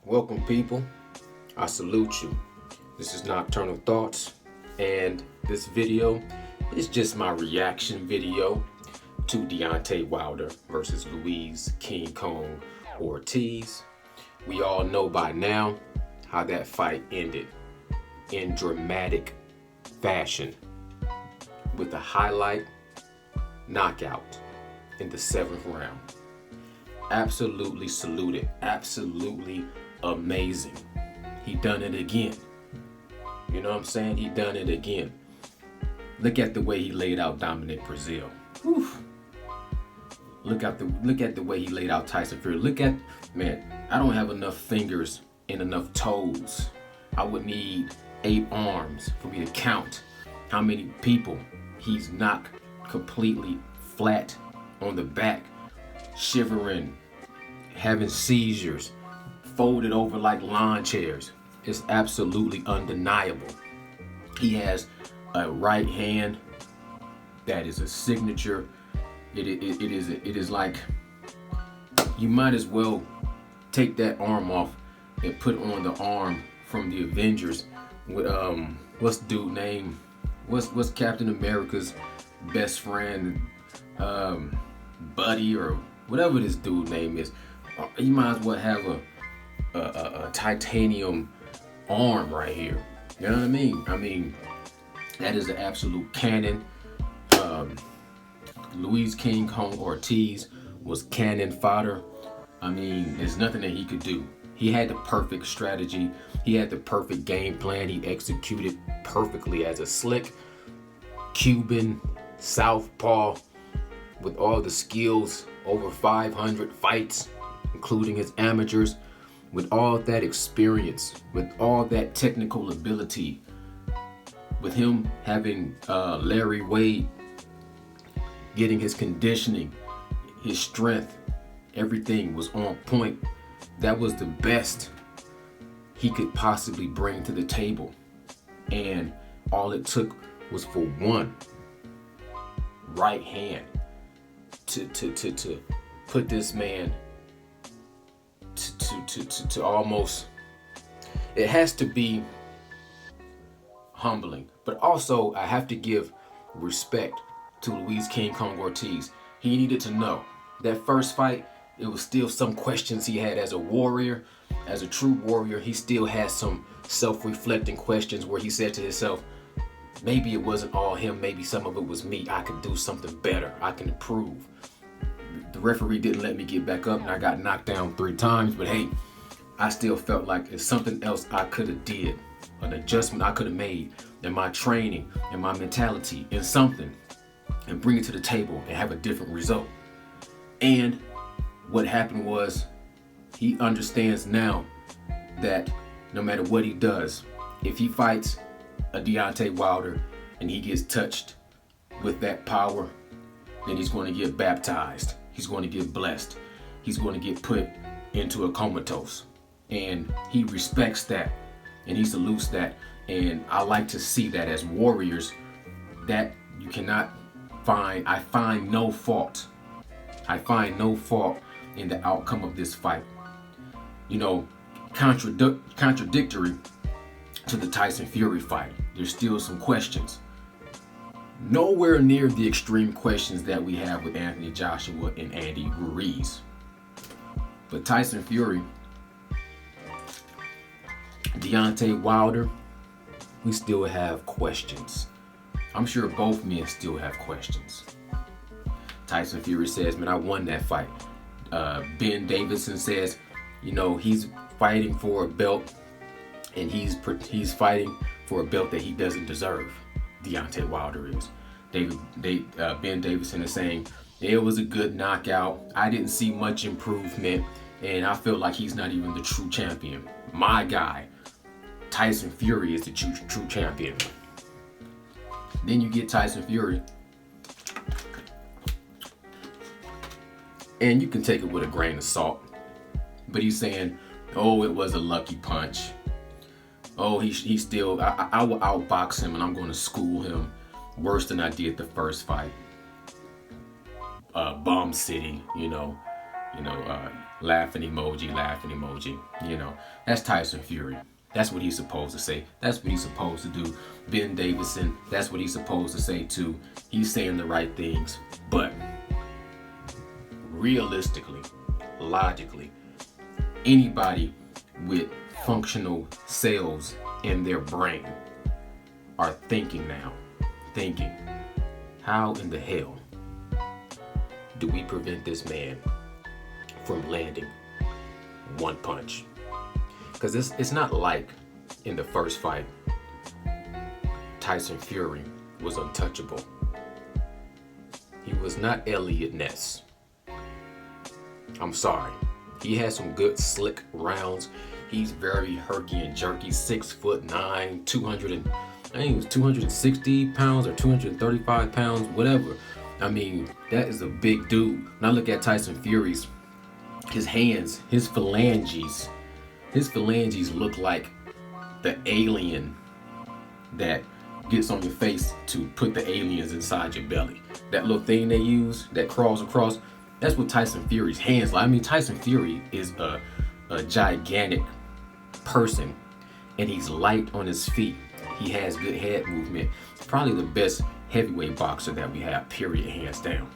Welcome, people. I salute you. This is Nocturnal Thoughts, and this video is just my reaction video to Deontay Wilder versus Louise King Kong Ortiz. We all know by now how that fight ended in dramatic fashion with a highlight knockout in the 7th round. Absolutely saluted, absolutely amazing. He done it again. You know what I'm saying? He done it again. Look at the way he laid out Dominic Brazil. Whew. Look at the way he laid out Tyson Fury. Man, I don't have enough fingers and enough toes. I would need 8 arms for me to count how many people he's knocked completely flat on the back, shivering, having seizures, folded over like lawn chairs. It's absolutely undeniable. He has a right hand that is a signature. It is like you might as well take that arm off and put on the arm from the Avengers with what's the dude name? What's Captain America's best friend, Buddy, or whatever this dude name is. You might as well have a titanium arm right here. You know what I mean? That is an absolute cannon. Louise King Kong Ortiz was cannon fodder. There's nothing that he could do. He had the perfect strategy. He had the perfect game plan. He executed perfectly as a slick Cuban southpaw with all the skills, over 500 fights, including his amateurs, with all that experience, with all that technical ability, with him having Larry Wade, getting his conditioning, his strength, everything was on point. That was the best he could possibly bring to the table. And all it took was for one right hand to put this man to almost, it has to be humbling. But also I have to give respect to Louise King Kong Ortiz. He needed to know that first fight, it was still some questions he had as a warrior, as a true warrior. He still had some self-reflecting questions where he said to himself, maybe it wasn't all him, maybe some of it was me. I could do something better. I can improve. The referee didn't let me get back up and I got knocked down 3 times, but hey, I still felt like it's something else I could have did, an adjustment I could have made in my training, in my mentality, in something, and bring it to the table and have a different result. And what happened was, he understands now that no matter what he does, if he fights a Deontay Wilder and he gets touched with that power, then he's going to get baptized. He's going to get blessed. He's going to get put into a comatose. And he respects that and he salutes that. And I like to see that as warriors, that you cannot find, I find no fault in the outcome of this fight. You know, contradictory to the Tyson Fury fight, there's still some questions. Nowhere near the extreme questions that we have with Anthony Joshua and Andy Ruiz. But Tyson Fury, Deontay Wilder, we still have questions. I'm sure both men still have questions. Tyson Fury says, man, I won that fight. Ben Davison says, you know, he's fighting for a belt and he's fighting for a belt that he doesn't deserve. Deontay Wilder is. Ben Davison is saying, it was a good knockout. I didn't see much improvement and I feel like he's not even the true champion. My guy, Tyson Fury, is the true champion. Then you get Tyson Fury, and you can take it with a grain of salt, but he's saying, oh, it was a lucky punch. Oh, he's still, I will outbox him and I'm going to school him worse than I did the first fight. Bomb City, you know. Laughing emoji. That's Tyson Fury. That's what he's supposed to say. That's what he's supposed to do. Ben Davison, that's what he's supposed to say too. He's saying the right things. But realistically, logically, anybody with functional cells in their brain are thinking, how in the hell do we prevent this man from landing one punch? Because it's not like in the first fight, Tyson Fury was untouchable. He was not Elliot Ness. I'm sorry. He had some good slick rounds. He's very herky and jerky, 6'9", 260 pounds or 235 pounds, whatever. I mean, that is a big dude. Now look at Tyson Fury's, his hands, his phalanges look like the alien that gets on your face to put the aliens inside your belly. That little thing they use that crawls across, that's what Tyson Fury's hands like. I mean, Tyson Fury is a gigantic person, and he's light on his feet. He has good head movement. Probably the best heavyweight boxer that we have, period, hands down.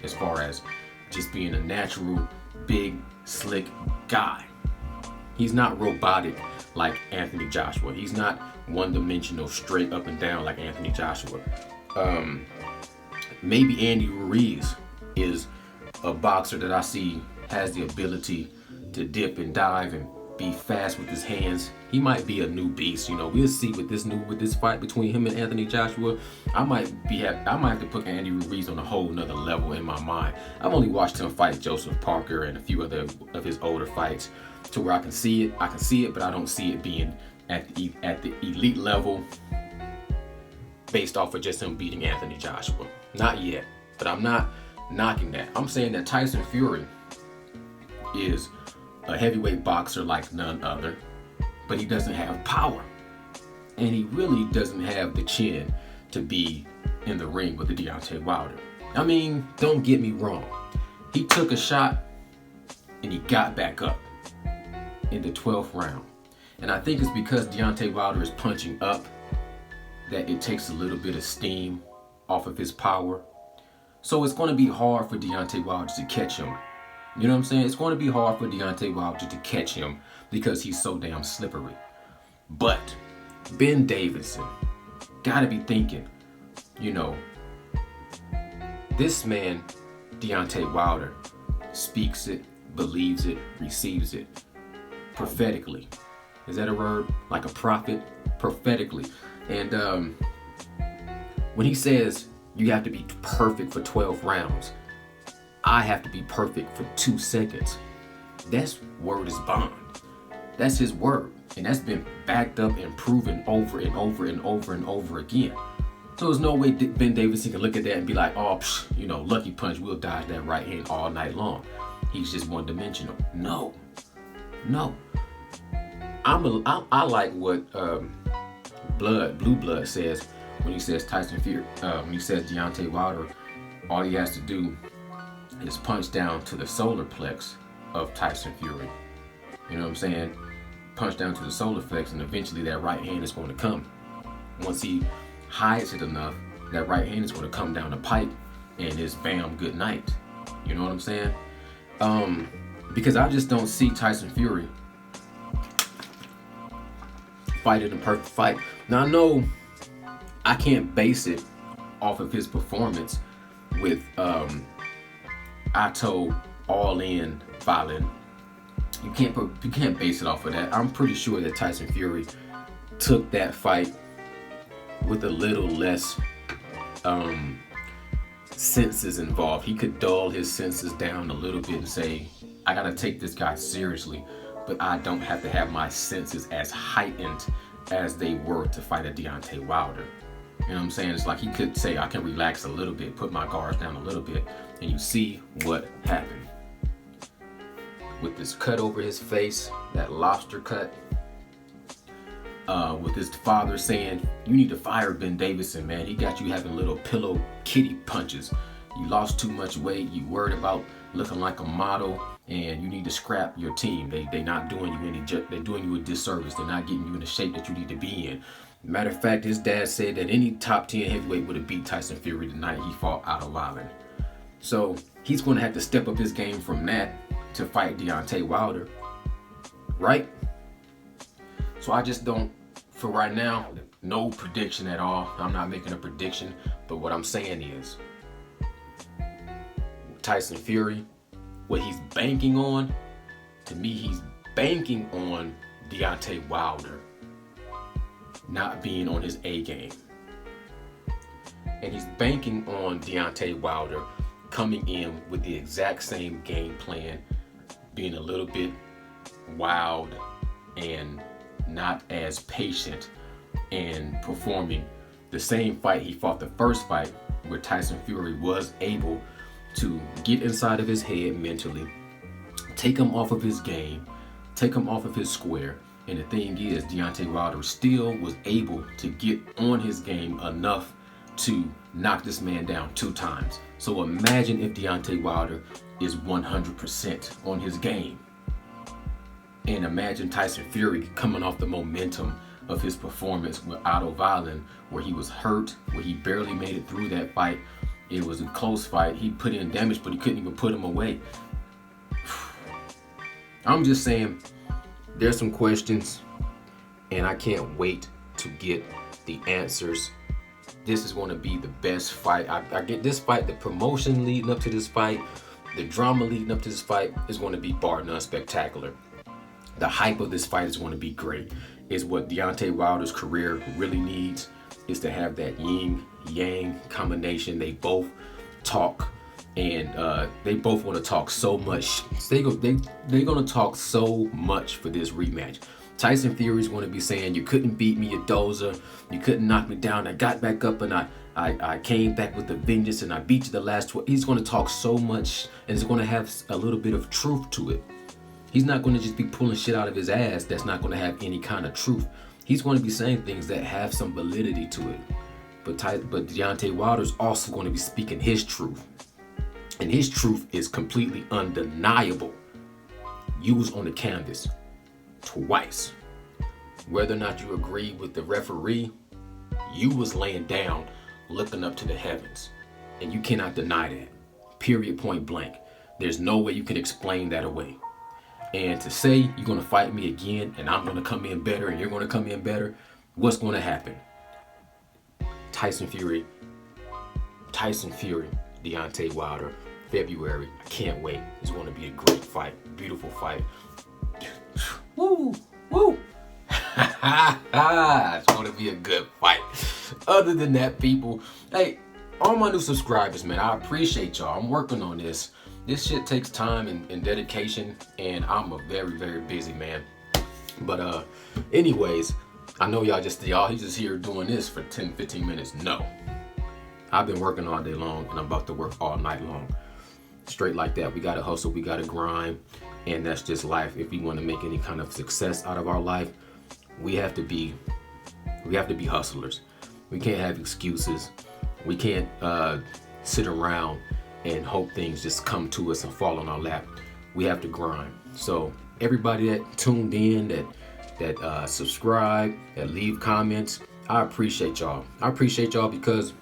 As far as just being a natural, big, slick guy. He's not robotic like Anthony Joshua. He's not one-dimensional, straight up and down like Anthony Joshua. Maybe Andy Ruiz is a boxer that I see has the ability to dip and dive and be fast with his hands. He might be a new beast. We'll see with this fight between him and Anthony Joshua. I might have to put Andy Ruiz on a whole nother level in my mind. I've only watched him fight Joseph Parker and a few other of his older fights to where I can see it, but I don't see it being at the elite level based off of just him beating Anthony Joshua. Not yet, but I'm not knocking that. I'm saying that Tyson Fury is a heavyweight boxer like none other, but he doesn't have power. And he really doesn't have the chin to be in the ring with the Deontay Wilder. I mean, don't get me wrong. He took a shot and he got back up in the 12th round. And I think it's because Deontay Wilder is punching up that it takes a little bit of steam off of his power. So it's going to be hard for Deontay Wilder to catch him. You know what I'm saying? It's going to be hard for Deontay Wilder to catch him because he's so damn slippery. But Ben Davison got to be thinking, this man, Deontay Wilder, speaks it, believes it, receives it prophetically. Is that a word? Like a prophet? Prophetically. And when he says you have to be perfect for 12 rounds, I have to be perfect for 2 seconds. That's word is bond. That's his word. And that's been backed up and proven over and over and over and over again. So there's no way Ben Davison can look at that and be like, lucky punch, we'll dodge that right hand all night long. He's just one-dimensional. No. I like what Blue Blood says when he says Tyson Fury. When he says Deontay Wilder, all he has to do is punch down to the solar plex of Tyson Fury. You know what I'm saying? Punch down to the solar plex, and eventually that right hand is going to come. Once he hides it enough, that right hand is going to come down the pipe, and it's bam, good night. You know what I'm saying? Because I just don't see Tyson Fury fighting a perfect fight. Now I know I can't base it off of his performance with Ato All In Falin. You can't base it off of that. I'm pretty sure that Tyson Fury took that fight with a little less senses involved. He could dull his senses down a little bit and say, I gotta take this guy seriously, but I don't have to have my senses as heightened as they were to fight a Deontay Wilder. You know what I'm saying? It's like he could say, I can relax a little bit, put my guards down a little bit, and you see what happened. With this cut over his face, that lobster cut, with his father saying, you need to fire Ben Davison, man. He got you having little pillow kitty punches. You lost too much weight. You worried about looking like a model, and you need to scrap your team. They not doing you they're doing you a disservice. They're not getting you in the shape that you need to be in. Matter of fact, his dad said that any top 10 heavyweight would have beat Tyson Fury the night he fought out of Ireland. So he's going to have to step up his game from that to fight Deontay Wilder, right? So I just don't, for right now, no prediction at all. I'm not making a prediction, but what I'm saying is Tyson Fury, what he's banking on, to me, he's banking on Deontay Wilder not being on his A game. And he's banking on Deontay Wilder coming in with the exact same game plan, being a little bit wild and not as patient, and performing the same fight he fought the first fight, where Tyson Fury was able to get inside of his head mentally, take him off of his game, take him off of his square. And the thing is, Deontay Wilder still was able to get on his game enough to knock this man down 2 times. So imagine if Deontay Wilder is 100% on his game. And imagine Tyson Fury coming off the momentum of his performance out of Ireland, where he was hurt, where he barely made it through that fight. It was a close fight. He put in damage, but he couldn't even put him away. I'm just saying, there's some questions, and I can't wait to get the answers. This is going to be the best fight. I get this fight, the promotion leading up to this fight, the drama leading up to this fight is going to be bar none spectacular. The hype of this fight is going to be great. It's what Deontay Wilder's career really needs, is to have that yin yang combination. They both talk, and they both want to talk so much. They're going to talk so much for this rematch. Tyson Fury's going to be saying, you couldn't beat me, you dozer. You couldn't knock me down. I got back up, and I came back with a vengeance, and I beat you the last 12. He's going to talk so much, and it's going to have a little bit of truth to it. He's not going to just be pulling shit out of his ass that's not going to have any kind of truth. He's going to be saying things that have some validity to it. But Deontay Wilder's also going to be speaking his truth. And his truth is completely undeniable. You was on the canvas twice. Whether or not you agree with the referee, you was laying down looking up to the heavens. And you cannot deny that. Period, point blank. There's no way you can explain that away. And to say you're going to fight me again and I'm going to come in better and you're going to come in better, what's going to happen? Tyson Fury, Deontay Wilder, February. I can't wait. It's going to be a great fight. Beautiful fight. Woo! Woo! It's going to be a good fight. Other than that, people, hey, all my new subscribers, man, I appreciate y'all. I'm working on this. This shit takes time and dedication, and I'm a very, very busy man. But anyways, I know y'all just here doing this for 10, 15 minutes. No. I've been working all day long, and I'm about to work all night long. Straight like that. We gotta hustle, we gotta grind, and that's just life. If we want to make any kind of success out of our life, we have to be hustlers. We can't have excuses. We can't sit around and hope things just come to us and fall on our lap. We have to grind. So everybody that tuned in, that subscribe, that leave comments, I appreciate y'all. I appreciate y'all because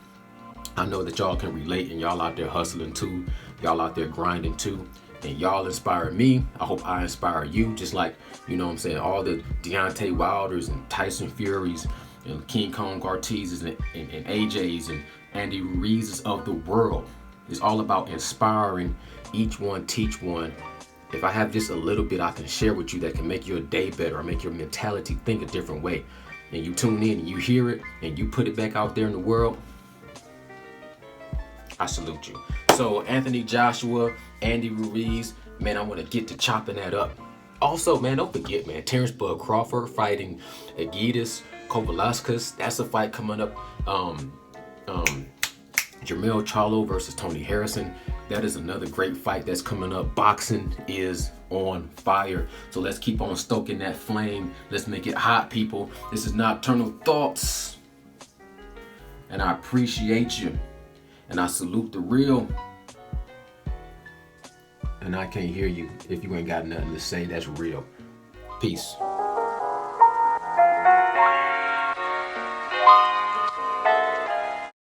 I know that y'all can relate, and y'all out there hustling too. Y'all out there grinding too. And y'all inspire me. I hope I inspire you, just like, you know what I'm saying, all the Deontay Wilders and Tyson Furies and King Kong Ortiz's and AJ's and Andy Ruiz's of the world. It's all about inspiring each one, teach one. If I have just a little bit I can share with you that can make your day better or make your mentality think a different way, and you tune in and you hear it and you put it back out there in the world, I salute you. So Anthony Joshua, Andy Ruiz, man, I want to get to chopping that up. Also, man, don't forget, man, Terrence Bud Crawford fighting Egidijus Kovalevskis. That's a fight coming up. Jermell Charlo versus Tony Harrison. That is another great fight that's coming up. Boxing is on fire. So let's keep on stoking that flame. Let's make it hot, people. This is Nocturnal Thoughts. And I appreciate you. And I salute the real. and I can't hear you if you ain't got nothing to say that's real. Peace.